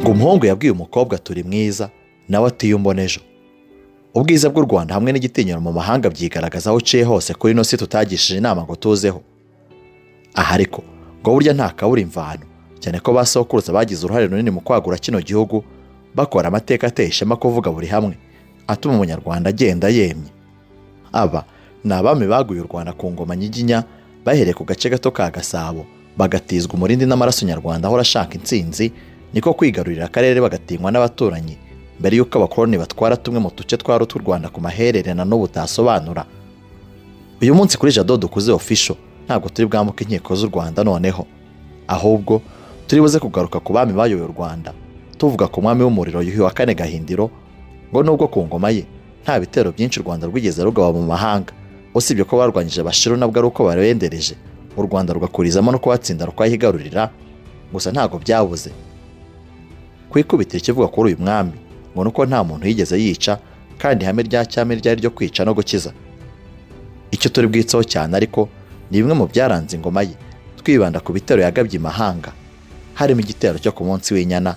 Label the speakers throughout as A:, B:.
A: ngo umuhungu yabwiye umukobwa turi mwiza nawe ati yumbona ejo. Ubwiza bw'u Rwanda hamwe n'igitinyiro mu mahanga byigaragaza aho uciye hose kuri ino si tutagishije inama ngo tuzeho. Aha ariko ngo burya nta kabura imvano, cyane ko basokuruza bagize uruhare runini mu kwagura kino gihugu, bakora amateka ateye ishema kuvuga buri hamwe atuma umunyarwanda agenda yemye. Aba ni abami baguye u Rwanda ku ngoma nyiginya, bahereye ku gace gato ka Gasabo bagatizwa umurindi n'amaraso nyarwanda ahora ashaka intsinzi, niko kwigarurira akarere bagatinywa n'abaturanyi mbere y'uko abakoloni batwara tumwe mu duce twari utw'u Rwanda ku mahererana n'ubu tasobanura. Uyu munsi kuri Jado Dukuze official ntabwo turi bwamuke inkiko z'u Rwanda noneho, ahubwo turi buze kugaruka ku bami bayoboye u Rwanda, tuvuga ku mwami w'umuriro Yuhi wa kane Gahindiro, ngo nubwo ku ngoma ye nta bitero byinshi u Rwanda rwigeze rugaba mu mahanga, usibye ko barwanyije Abashiru nabwo ari uko barendereje u Rwanda rugakurizamo no kubatsinda rukayigarurira, gusa ntabwo byabuze. Kwikubitira ikivuga kuri uyu mwami ngo nuko nta muntu yigeze yica, kandi ihame rya cyami ryari ryo kwica no gukiza. Icyo turi bwitseho cyane ariko ni bimwe mu byaranze ingoma ye, twibanda ku bitero yagabye imahanga, harimo igitero cyo ku munsi w'inyana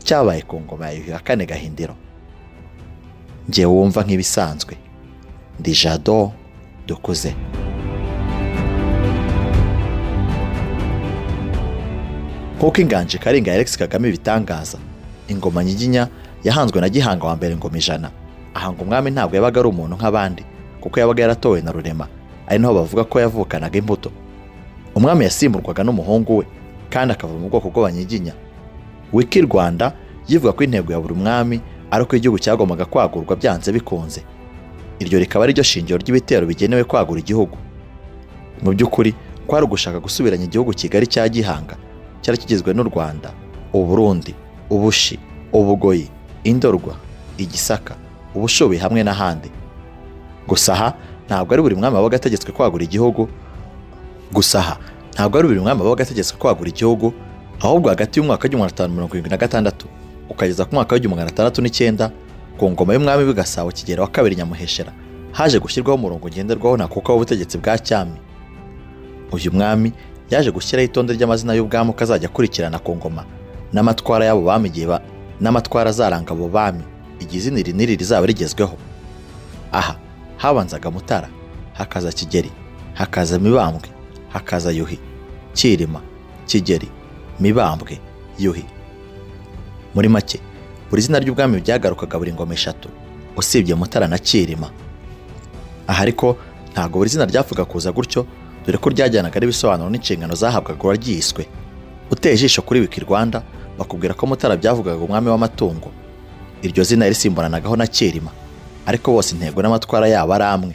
A: cyabaye ku ngoma ya Yuhi wa kane Gahindiro. Njye wumva nk'ibisanzwe ndi Jado Dukuze. Nk'uko inganji Karinga Alex Kagame bitangaza, ingoma nyiginya yahanzwe na Gihanga wa mbere ngoma ijana. Aha ngo umwami ntabwo yabaga ari umuntu nk'abandi, kuko yabaga yaratowe na Rurema, ari naho bavuga ko yavukanaga imbuto. Umwami yasimburwaga n'umuhungu we kandi akava mu bwoko bw'abanyiginya. Wiki Rwanda yivuga ko intego ya buri mwami ari uko igihugu cyagombaga kwagurwa byanze bikunze. Iryo rikaba ari ryo shingiro ry'ibitero bigenewe kwagura igihugu. Mu by'ukuri kwari ugushaka gusubiranya igihugu Kigali cya Gihanga cyari kigizwe n'u Rwanda, Uburundi, Ubushi, Ubugoyi, Indorwa, Igisaka, Ubushubi hamwe n'ahandi. Gusa aha ntabwo ari buri mwami wabaga ategetswe kwagura igihugu. Ahubwo hagati y'umwaka w'1576 ukageza ku mwaka w'1609 ku ngoma y'umwami w'i Gasabo Kigeli wa kabiri Nyamuheshera haje gushyirwaho umurongo ngenderwaho na kuko w'ubutegetsi bwa cyami. Uyu mwami yaje gushyiraho itonde ry'amazina y'ubwami kazajya akurikirana ku ngoma n'amatwara y'abo bami igihe n'amatwara azaranga abo bami igihe izina iri n'iri rizaba rigezweho. Aha habanzaga Mutara, hakaza Kigeli, hakaza Mibambwe, hakaza Yuhi, Cyilima, Kigeli, Mibambwe, Yuhi. Muri make buri zina ry'ubwami byagarukaga buri ngoma eshatu usibye Mutara na Cyilima. Aha ariko ntabwo buri zina ryavuga kuza gutyo, dore ko ryajyanaga n'ibisobanuro n'inshingano zahabwaga uwaryiswe. Uteye ijisho kuri Wiki Rwanda bakubwira ko Mutara byavugaga umwami w'amatungo, iryo zina risimburanagaho na Cyilima, ariko bose intego n'amatwara yabo ari amwe.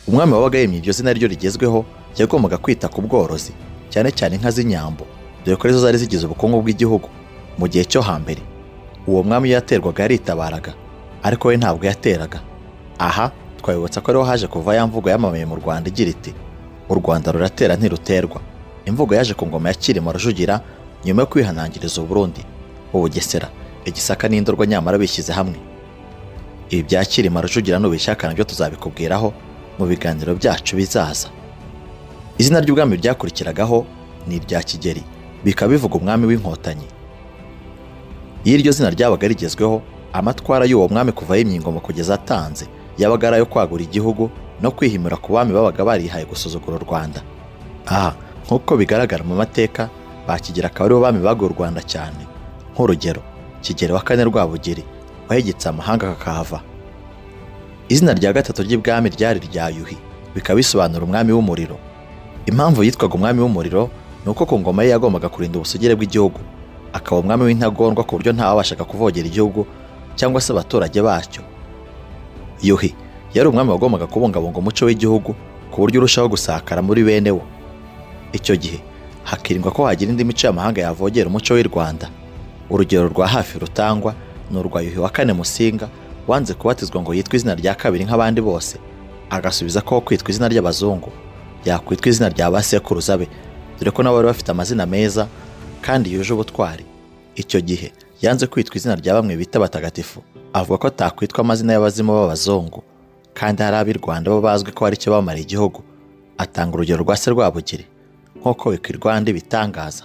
A: Umwami wabaga yemye iryo zina ryo rigezweho yagombaga kwita ku bworozi, cyane cyane inka z'inyambo, dore ko arizo zari zigize ubukungu bw'igihugu mu gihe cyo hambere. Uwo mwami iyo yaterwaga yaritabaraga, ariko we ntabwo yateraga. Aha twabibutsa ko ariho haje kuva ya mvugo yamamaye mu Rwanda igira iti u Rwanda ruratera ntiruterwa. Imvugo yaje ku ngoma ya Cyilima Rujugira nyuma yo kwihanangiriza Uburundi, Ubugesera, Igisaka n'Indorwa nyamara bishyize hamwe. Ibi bya Cyilima Rujugira n'ubishaka nabyo tuzabikubwiraho mu biganiro byacu bizaza. Izina ry'ubwami ryakurikiragaho ni irya Kigeli, bikaba bivuga umwami w'inkotanyi. Iyo iryo zina ryabaga rigezweho, amatwara y'uwo mwami kuva yimye ingoma kugeza atanze yabaga ari ayo kwagura igihugu no kwihimura ku bami babaga barihaye gusuzugura u Rwanda. Aha nk'uko bigaragara mu mateka, Bakigeli akaba aribo bami baguye u Rwanda cyane. Nk'urugero, Kigeli wa kane Rwabugiri wahegetse amahanga kakahava. Izina rya gatatu ry'ibwami ryari rya Yuhi, bikaba bisobanura umwami w'umuriro. Impamvu yitwaga umwami w'umuriro ni uko ku ngoma ye yagombaga kurinda ubusugire bw'igihugu, akaba umwami w'intagondwa ku buryo ntawabashaga kuvogera igihugu cyangwa se abaturage bacyo. Yuhi yari umwami wagombaga kubungabunga umuco w'igihugu ku buryo urushaho gusakara muri bene wo. Icyo gihe hakirindwa ko hagira indi mico y'amahanga yavogera umuco w'i Rwanda. Urugero rwa hafi rutangwa ni urwa Yuhi wa kane Musinga wanze kubatizwa ngo yitwe izina rya kabiri nk'abandi bose, agasubiza ko kwitwa izina ry'abazungu yakwitwa izina rya basekuruza be, dore ko nabo bari bafite amazina meza kandi yuje ubutwari. Icyo gihe yanze kwitwa izina rya bamwe bita abatagatifu, avuga ko atakwitwa amazina y'abazimu b'abazungu, kandi hari ab'i Rwanda bo bazwi ko hari icyo bamariye igihugu. Atanga urugero rwa se Rwabugiri nk'uko Wiki Rwanda bitangaza.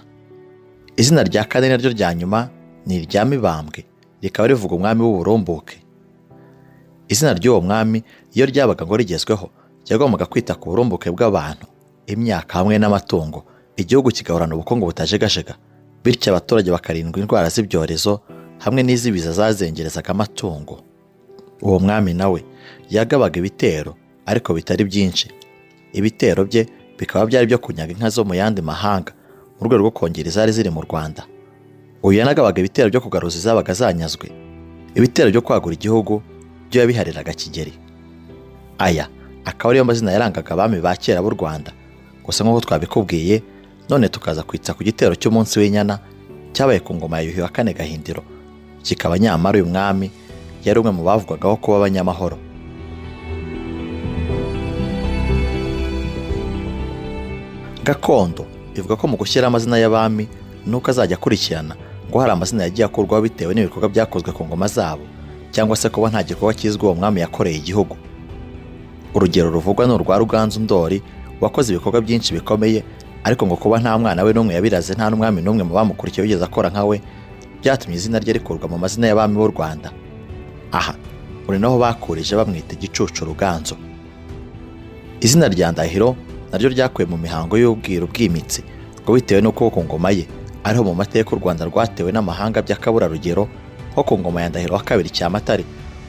A: Izina rya kane naryo rya nyuma ni irya Mibambwe, rikaba rivuga umwami w'uburumbuke. Izina ry'uwo mwami iyo ryabaga ngo rigezweho ryagombaga kwita ku burumbuke bw'abantu, imyaka hamwe n'amatungo, igihugu kigahorana ubukungu butajegajega, bityo abaturage bakarindwa indwara z'ibyorezo hamwe n'iz'ibiza zazengerezaga amatungo. Uwo mwami nawe yagabaga ibitero ariko bitari byinshi. Ibitero bye bikaba byari byo kunyaga inka zo mu yandi mahanga mu rwego rwo kongera izari ziri mu Rwanda. Uyu yanagabaga ibitero byo kugaruza izabaga zanyazwe. Ibitero byo kwagura igihugu byo yabihariraga Kigeli. Aya akaba ariyo mazina yarangaga abami ba kera b'u Rwanda. Gusa nk'uko twabikubwiye, none tukaza kwitsa ku gitero cy'umunsi w'inyana cyabaye ku ngoma ya Yuhi wa kane Gahindiro. Kikaba nyamara uyu mwami yari umwe mu bavugwagaho kuba abanyamahoro. Gakondo ivuga ko mu gushyira amazina y'abami nuko azajya akurikirana ngo hari amazina yagiye akurwaho bitewe n'ibikorwa byakozwe ku ngoma zabo, cyangwa se kuba nta gikorwa kizwi uwo mwami yakoreye igihugu. Urugero ruvugwa ni urwa Ruganzu Ndori wakoze ibikorwa byinshi bikomeye, ariko ngo kuba nta mwana we n'umwe yabiraze, nta n'umwami n'umwe mu bamukurikiye wigeze akora nka we, byatumye izina rye rikurwa mu mazina y'abami b'u Rwanda. Aha uri naho bakurije bamwita Igicucu Ruganzu. Izina rya Ndahiro naryo ryakuwe mu mihango y'ubwiru bw'imitsi ngo bitewe n'uko ku ngoma ye ariho mu mateka u Rwanda rwatewe n'amahanga by'akaburarugero, nko ku ngoma ya Ndahiro wa kabiri Cyamatare,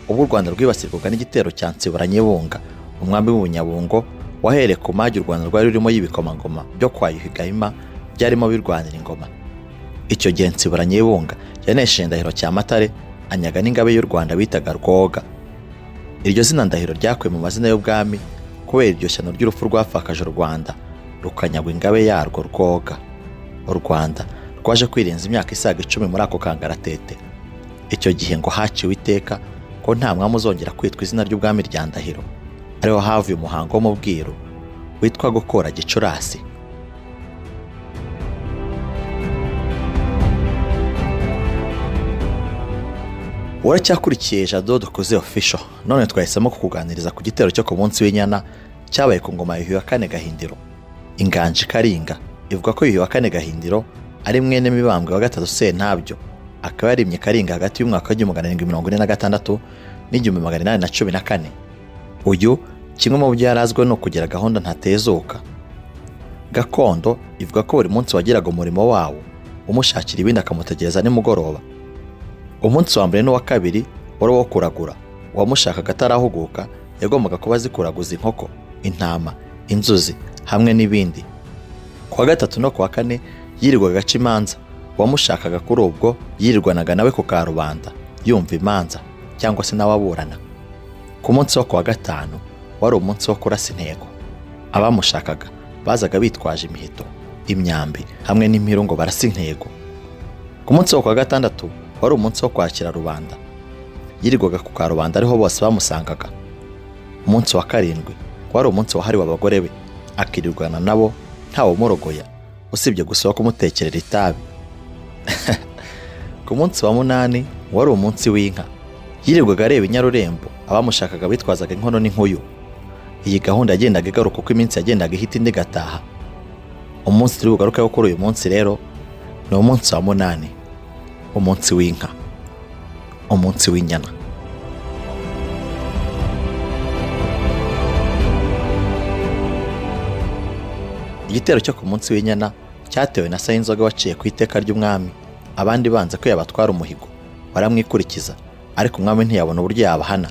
A: ubwo u Rwanda rwibasirwaga n'igitero cya Nsiburanyebunga, umwami w'Ubunyabungo wahereye ku magi u Rwanda rwari rurimo y'ibikomangoma byo kwa Yuhi Gahima byarimo birwanira ingoma. Icyo gihe Nsiburanyebunga yanesheje Ndahiro Cyamatare, anyaga n'ingabe y'u Rwanda bitaga Rwoga. Iryo zina Ndahiro ryakuwe mu mazina y'ubwami kubera iryo shyano ry'urupfu rwafakaje u Rwanda rukanyagwa ingabe yarwo Rwoga. U Rwanda rwaje kwirenza imyaka isaga 10 muri ako kangaratete. Icyo gihe ngo haciwe iteka ko nta mwami uzongera kwitwa izina ry'ubwami rya Ndahiro, ariho havuye umuhango wo mu bwiru witwa gukora Gicurasi. Uracyakurikiye Jado dukoze official. None twahisemo kukuganiriza ku gitero cyo ku munsi w'inyana cyabaye ku ngoma ya Yuhi wa kane Gahindiro. Inganji Karinga ivuga ko Yuhi wa kane Gahindiro ari mwene Mibambwe wa gatatu Sentabyo, akaba yarimye Karinga hagati y'umwaka wa 1746 n'1814. Uyu kimwe mu byo yarazwe no kugira gahunda ntatezuka. Gakondo ivuga ko buri munsi wagiraga umurimo wawo umushakira ibindi akamutegereza nimugoroba. Umunsi wa mbere n'uwa kabiri wari wo kuragura. Uwamushakaga atarahuguka yagombaga kuba zikuraguza inkoko, intama, inzuzi hamwe n'ibindi. Kuwa gatatu no kuwa kane yirirwaga aca imanza. Uwamushakaga kuri ubwo yirirwanaga nawe ku karubanda yumva imanza cyangwa se n'ababurana. Ku munsi wo kuwa gatanu wari umunsi wo kurasa intego. Abamushakaga bazaga bitwaje imiheto, imyambi hamwe n'impiru ngo barasa intego. Ku munsi wo kuwa gatandatu wari umunsi wo kwakira rubanda. Yirirwaga ku karubanda ariho bose bamusangaga. Umunsi wa karindwi wari umunsi wahariwe abagore be, akirirwana nabo ntawe umurogoya usibye gusa kumutekerera itabi. Ku munsi wa munani wari umunsi w'inka. Yirirwaga areba inyarurembo, abamushakaga bitwazaga inkono n'inkuyu. Iyi gahunda yagendaga igaruka uko iminsi yagendaga ihita indi gataha. Umunsi turi bugarukeho kuri uyu munsi rero ni umunsi wa munani, umunsi w'inka, umunsi w'inyana. Igitero cyo ku munsi w'inyana cyatewe na Sayinzoga waciye ku iteka ry'umwami, abandi banze ko yabatwara umuhigo. Baramwikurikiza, ariko umwami ntiyabona uburyo yabahana.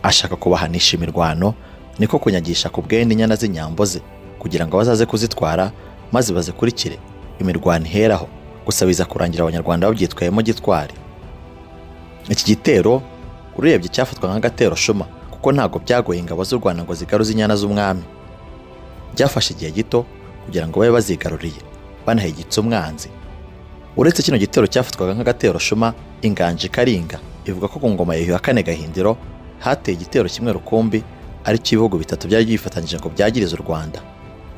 A: Ashaka kubahanisha imirwano, niko kunyagisha ku bwende inyana z'inyambo ze kugira ngo bazaze kuzitwara maze bazikurikire imirwano iheraho. Gusa biza kurangira abanyarwanda babyitwayemo gitwari. Iki gitero urebye cyafatwa nk'agatero shuma kuko ntago byagoye ingabo z'u Rwanda ngo zigaruze inyana z'umwami. Byafashe igihe gito kugira ngo babe bazigaruriye banahigitse umwanzi. Uretse kino gitero cyafatwaga nk'agatero shuma, Inganji Karinga ivuga ko ku ngoma ya Yuhi wa kane Gahindiro hateye igitero kimwe rukumbi ari cy'ibihugu bitatu byari byifatanyije ngo byagirize u Rwanda.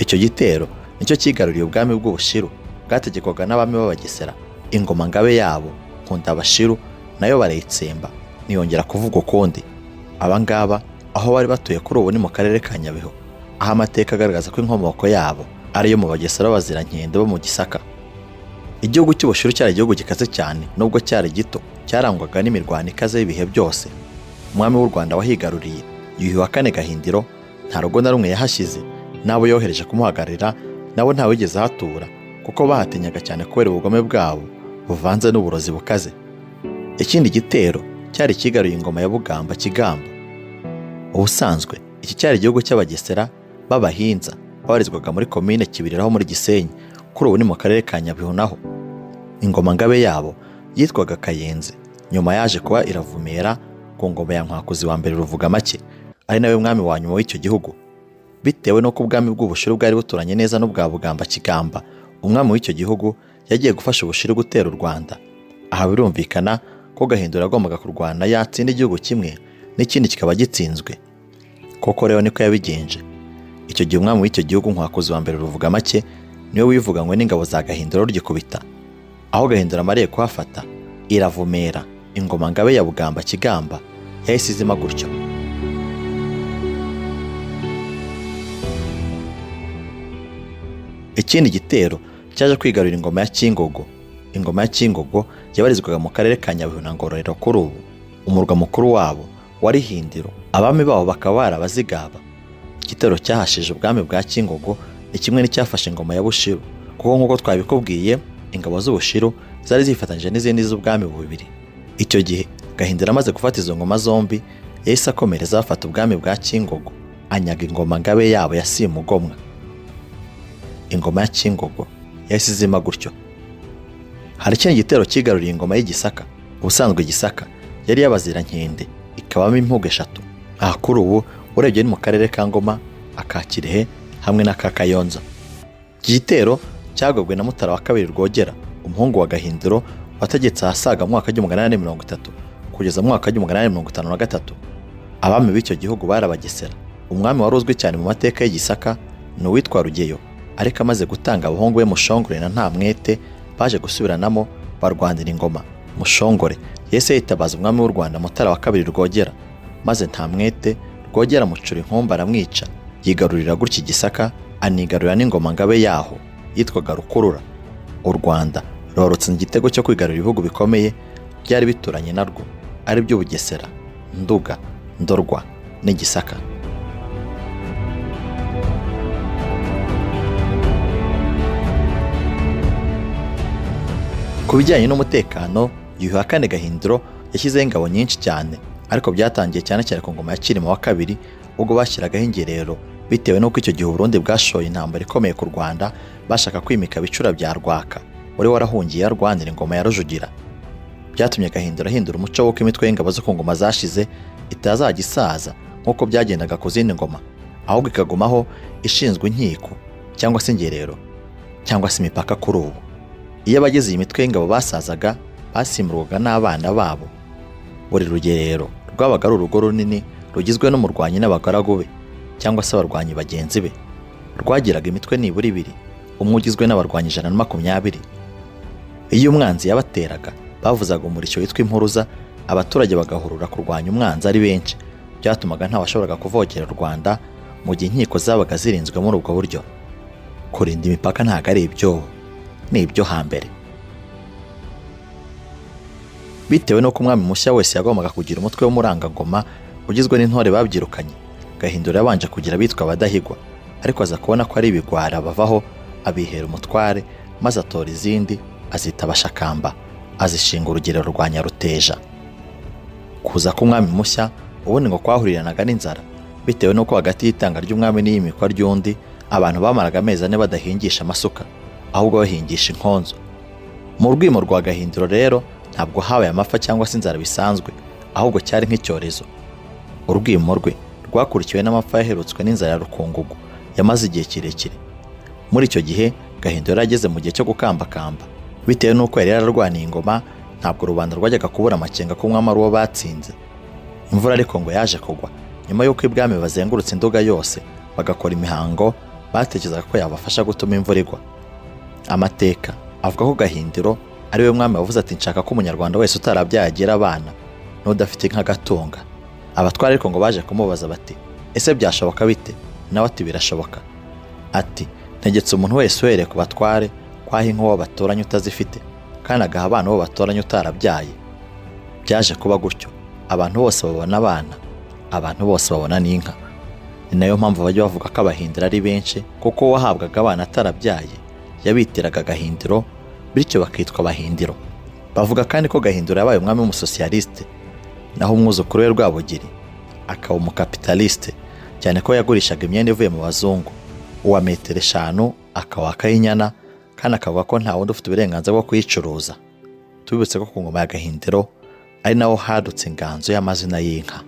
A: Icyo gitero nicyo kigaruriye ubwami bw'Ubushiru bwategekwaga n'abami b'Abagesera. Ingoma ngabe yabo Nkundabashiru nayo barayitsemba niyongera kuvuga ukundi. Abangaba aho bari batuye kuri ubu ni mu karere ka Nyabihu, aho amateka agaragaza ko inkomoko yabo ariyo mu Bagesera b'Abazirankende bo mu Gisaka. Igihugu cy'Ubushiru cyari igihugu gikaze cyane, nubwo cyari gito cyarangwaga n'imirwano ikaze y'ibihe byose. Umwami w'u Rwanda wahigaruriye Yuhi wa kane Gahindiro nta rugo na rumwe yahashyize, n'abo yohereje kumuhagararira nabo ntawe wigeze ahatura, kuko bahatinyaga cyane kubera ubugome bwabo buvanze n'uburozi bukaze. Ikindi gitero cyari kigaruye ingoma ya Bugamba Kigamba. Ubusanzwe iki cyari igihugu cy'Abagesera b'Abahinza babarizwaga muri komine Kibiriraho muri Gisenyi, kuri ubu ni mu karere ka Nyabihu naho. Ingoma ngabe yabo yitwaga Kayenzi, nyuma yaje kuba Iravumera ku ngoma ya Nkwakuzi wa mbere Ruvugamake, ari nawe mwami wa nyuma w'icyo gihugu. Bitewe no ku bwami bw'Ubushiru bwari buturanye neza n'ubwa Bugamba Kigamba, umwami w'icyo gihugu yagiye gufasha Ubushiru gutera u Rwanda. Aha birumvikana ko Gahindiro yagombaga kurwana yatsinda igihugu kimwe n'ikindi kikaba gitsinzwe. Koko rero niko yabigenje. Icyo gihe umwami w'icyo gihugu Nkwakuzi wa mbere Ruvugamake niwe wivuganywe n'ingabo za Gahindiro rugikubita. Aho Gahindiro amariye kuhafata, Iravumera, ingoma ngabe ya Bugamba Kigamba, yahise izima gutyo. Ikindi gitero cyaje kwigarurira ingoma ya Kingogo. Ingoma ya Kingogo yabarizwaga mu karere ka Nyabihu na Ngororero kuri ubu. Umurwa mukuru wabo wari Hindiro, abami babo bakaba barabazigaba. Igitero cyahashije ubwami bwa Kingogo ni kimwe n'icyafashe ingoma ya Bushiru, kuko nk'uko twabikubwiye ingabo z'Ubushiru zari zifatanyije n'izindi z'ubwami bubiri. Icyo gihe Gahindiro amaze gufata izo ngoma zombi, yahise akomereza afata ubwami bwa Kingogo, anyaga ingoma ngabe yabo ya Simugomwa. Ingoma ya Kingogo yahise izima gutyo. Hari ikindi gitero kigaruriye ingoma y'Igisaka. Ubusanzwe Gisaka yari y'Abazirankende, ikabamo impugu 3. Aha kuri ubu urebye ni mu karere ka Ngoma, aka Kirehe hamwe n'aka Kayonza. Iki gitero cyagobwe na Mutara wa kabiri Rwogera, umuhungu wa Gahindiro, wategetse ahasaga mu mwaka w'1830 kugeza mu mwaka w'1853. Abami b'icyo gihugu barabagesera. Umwami wari uzwi cyane mu mateka y'Igisaka ni uwitwa Rugeyo, ariko amaze gutanga abahungu be Mushongore na Ntamwete baje gusubiranamo barwanira ingoma. Mushongore yese yitabaza umwami w'u Rwanda Mutara wa kabiri Rwogera, maze Ntamwete Rwogera mucura inkomba aramwica, yigarurira gutya Gisaka, anigarurira n'ingoma ngabe yaho yitwaga Rukurura. U Rwanda rwarutse igitego cyo kwigarurira ibihugu bikomeye byari bituranye narwo, ari byo Bugesera, Nduga, Ndorwa n'Igisaka. Ku bijyanye n'umutekano, Yuhi wa kane Gahindiro yashyizeho ingabo nyinshi cyane, ariko byatangiye cyane cyane ku ngoma ya Cyilima wa kabiri, ubwo bashyiragaho ingerero bitewe n'uko icyo gihe Burundi bwashoye intambara ikomeye ku Rwanda, bashaka kwimika Bicura bya Rwaka wari warahungiye arwanira ingoma ya Rujugira. Byatumye Gahindiro ahindura umuco w'uko imitwe y'ingabo zo ku ngoma zashize itazajya isaza nk'uko byagendaga ku zindi ngoma, ahubwo ikagumaho ishinzwe inkiko cyangwa se ingerero cyangwa se imipaka. Kuri ubu iyo abagize iyi mitwe y'ingabo basazaga, basimburwaga n'abana babo. Buri rugerero rwabaga ari urugo runini rugizwe n'umurwanyi n'abagaragu be cyangwa se abarwanyi bagenzi be. Rwagiraga imitwe nibura 2, umwe ugizwe n'abarwanyi 120. Iyo umwanzi yabateraga, bavuzaga umurishyo witwa impuruza, abaturage bagahurura kurwanya umwanzi ari benshi. Byatumaga ntawashoboraga kuvogera u Rwanda mu gihe inkiko zabaga zirinzwe muri ubwo buryo. Kurinda imipaka ntago ari ibyo, ni ibyo hambere. Bitewe n'uko umwami mushya wese yagombaga kugira umutwe w'umurangangoma ugizwe n'intore babyirukanye, Gahindiro yabanje kugira bitwa abadahigwa, ariko aza kubona ko ari ibigwara bavaho, abihera umutware, maze atora izindi azita Abashakamba, azishinga urugerero rwa Nyaruteja. Kuza k'umwami mushya ubundi ngo kwahuriranaga n'inzara, bitewe n'uko hagati y'itanga ry'umwami n'iyimikwa ry'undi abantu bamaraga amezi 4 badahingisha amasuka, ahubwo bahingisha inkonzo. Mu rwimo rwa Gahindiro rero ntabwo habaye amapfa cyangwa se inzara bisanzwe, ahubwo cyari nk'icyorezo. Urwimo rwe rwakurikiwe n'amapfa yaherutswe n'inzara ya Rukungugu yamaze igihe kirekire. Muri icyo gihe Gahindiro yageze mu gihe cyo gukambakamba, bitewe n'uko yari yararwaniye ingoma, ntabwo rubanda rwajyaga kubura amakenga ko umwami ari uwo batsinze. Imvura ariko ngo yaje kugwa nyuma y'uko ibwami bazengurutse Nduga yose bagakora imihango, batekerezaga ko yabafasha gutuma imvura igwa. Amateka avuga ko Gahindiro ari we mwami wavuze ati nshaka ko umunyarwanda wese utarabyaye agira abana n'udafite inka gatunga. Abatware ariko ngo baje kumubaza bati ese byashoboka bite? Nawe ati birashoboka. Ati ntegetse umuntu wese uhereye ku batware kwaha inka uwo batoranye utazifite kandi agaha abana uwo batoranye utarabyaye. Byaje kuba gutyo, abantu bose babona abana, abantu bose babona n'inka. Ni nayo mpamvu bajya bavuga ko abahindiro ari benshi, kuko uwahabwaga abana atarabyaye yabitiraga Gahindiro, bityo bakitwa Abahindiro. Bavuga kandi ko Gahindiro yabaye umwami w'umusosiyaliste, naho umwuzukuru we Rwabugiri akaba umukapitaliste, cyane ko yagurishaga imyenda ivuye mu bazungu. Uwa metero 5 akaba akayinyana, kandi akavuga ko nta wundi ufite uburenganzira bwo kuyicuruza. Tubibutse ko ku ngoma ya Gahindiro ari naho hadutse inganzo y'amazina y'inka.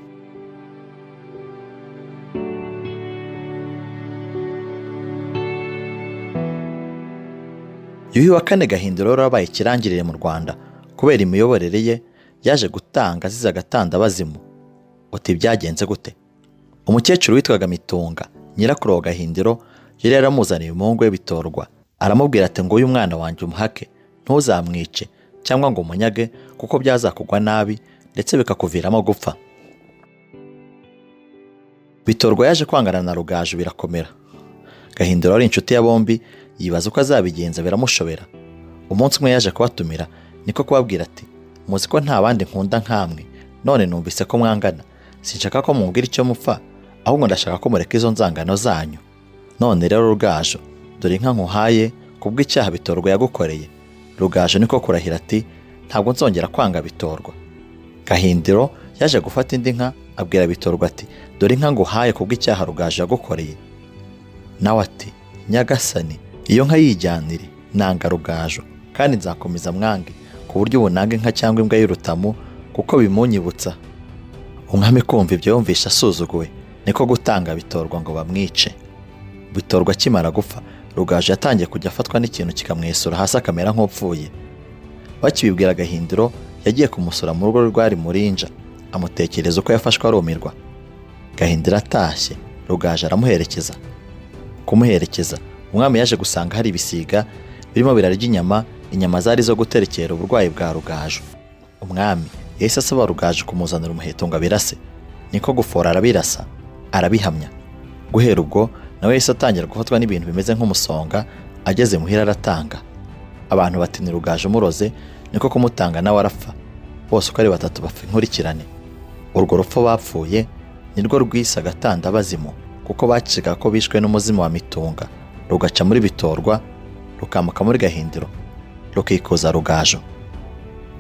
A: Yuhi wa kane Gahindiro rero yabaye ikirangirire mu Rwanda kubera imiyoborere ye yaje gutanga azize agatandabazimu. Uti byagenze gute? Umukecuru witwaga Mitunga, nyirakuru wa Gahindiro, yari yaramuzaniye umuhungu we Bitorwa, aramubwira ati ngo uyu mwana wanjye umuhake, ntuzamwice cyangwa ngo umunyage, kuko byazakugwa nabi ndetse bikakuviramo gupfa. Bitorwa yaje kwangana na Rugaju birakomera. Gahindiro ari inshuti ya bombi, yibaza uko azabigenza biramushobera. Umunsi umwe yaje kubatumira, niko kubabwira ati muzi ko nta bandi nkunda nkamwe, none numvise ko mwangana, sinshaka ko mumbwira icyo mupfa, ahubwo ndashaka ko mureka izo nzangano zanyu. None rero Rugaju, dore inka nkuhaye kubw'icyaha Bitorwa yagukoreye. Rugaju niko kurahira ati ntabwo nzongera kwanga Bitorwa. Gahindiro yaje gufata indi nka, abwira Bitorwa ati dore inka nguhaye kubw'icyaha Rugaju yagukoreye. Nawe ati nyagasani, iyo nka yijyanire, nanga Rugaju kandi nzakomeza mwange, ku buryo ubunanga inka cyangwa imbwa y'urutamu, kuko bimunyibutsa. Umwami kumva ibyo yumvisha asuzuguwe, niko gutanga Bitorwa ngo bamwice. Bitorwa akimara gupfa, Rugaju yatangiye kujya afatwa n'ikintu kikamwesura hasi akamera nk'upfuye. Bakibibwira Gahindiro, yagiye kumusura mu rugo rwari Murinja, amutekereza uko yafashwe arumirwa. Gahindiro atashye, Rugaju aramuherekeza. Kumuherekeza, umwami yaje gusanga hari ibisiga birimo birarya inyama zari zo guterekera uburwayi bwa Rugaju. Umwami yahise asaba Rugaju kumuzanira umuheto ngo abirase, niko gufora arabirasa, arabihamya. Guhera ubwo nawe yahise atangira gufatwa n'ibintu bimeze nk'umusonga, ageze muhira aratanga. Abantu bati ni Rugaju umuroze, niko kumutanga nawe arapfa. Bose uko ari 3 bapfa inkurikirane. Urwo rupfu bapfuye nirwo rwise agatandabazimu, kuko baciga ko bishwe n'umuzimu wa Mitunga, rugaca muri Bitorwa, rukamuka muri Gahindiro, rukikoza Rugaju.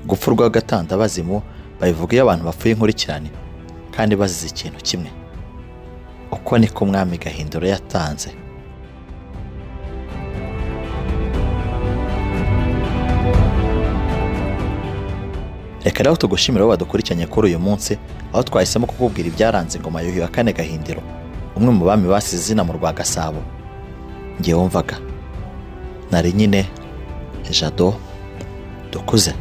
A: Gupfa rw'agatandabazimu babivuga iyo abantu bapfuye inkurikirane kandi bazize ikintu kimwe. Uko niko umwami Gahindiro yatanze. Reka rero tugushimira wowe wadukurikiranye kuri uyu munsi, aho twahisemo kukubwira ibyaranze ingoma Yuhi wa kane Gahindiro, umwe mu bami basize izina mu rwa Gasabo. Ngiye wumvaga nari nyine Jado Dukuze.